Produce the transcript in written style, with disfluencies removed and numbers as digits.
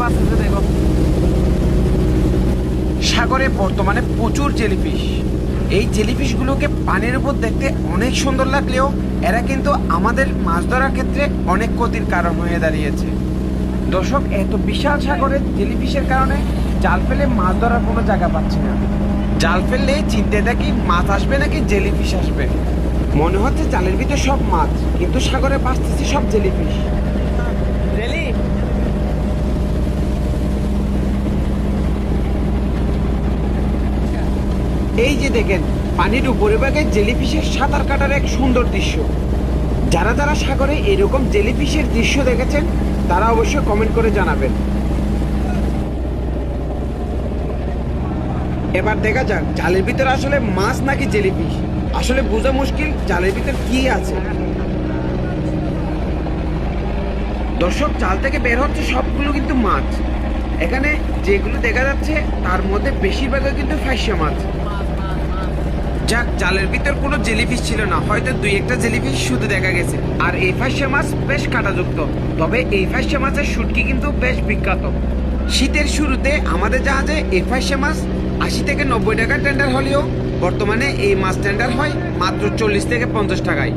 বাঁচতেছে দেখো। সাগরে বর্তমানে প্রচুর জেলিফিশ। এই জেলিফিশগুলোকে পানির উপর দেখতে অনেক সুন্দর লাগলেও এরা কিন্তু আমাদের মাছ ধরার ক্ষেত্রে অনেক ক্ষতির কারণ হয়ে দাঁড়িয়েছে। দর্শক, এত বিশাল সাগরে জেলিফিশের কারণে জাল ফেলে মাছ ধরার কোনো জায়গা পাচ্ছি না। জাল ফেললে চিনতে থাকি মাছ আসবে নাকি জেলিফিশ আসবে। মনে হচ্ছে জালের ভিতর সব মাছ, কিন্তু সাগরে ভাসতেছে সব জেলিফিশ। জেলি এই যে দেখেন, পানির উপরে ভাগে জেলিফিশের সাঁতার কাটার এক সুন্দর দৃশ্য। যারা যারা সাগরে এরকম জেলিফিশের দৃশ্য দেখেছেন তারা অবশ্যই কমেন্ট করে জানাবেন। এবার দেখা যাক জালের ভিতরে আসলে মাছ নাকি জেলিফিশ। আসলে বোঝা মুশকিল জালের ভিতর কি আছে। দর্শক, জাল থেকে বের হচ্ছে সবগুলো কিন্তু মাছ। এখানে যেগুলো দেখা যাচ্ছে তার মধ্যে বেশিরভাগই কিন্তু ফাইসা মাছ। যাক, জালের ভিতর কোনো জেলিফিশ ছিল না, হয়তো দুই একটা জেলিফিশ শুধু দেখা গেছে। আর এই ফাইসা মাছ বেশ কাঁটাযুক্ত। তবে এই ফাইসা মাছের শুটকি কিন্তু বেশ বিখ্যাত। শীতের শুরুতে আমাদের জাহাজে এই ফাইসা মাছ 80 থেকে 90 টাকা টেন্ডার হলেও বর্তমানে এই মাছ টেন্ডার হয় মাত্র 40 থেকে 50 টাকায়।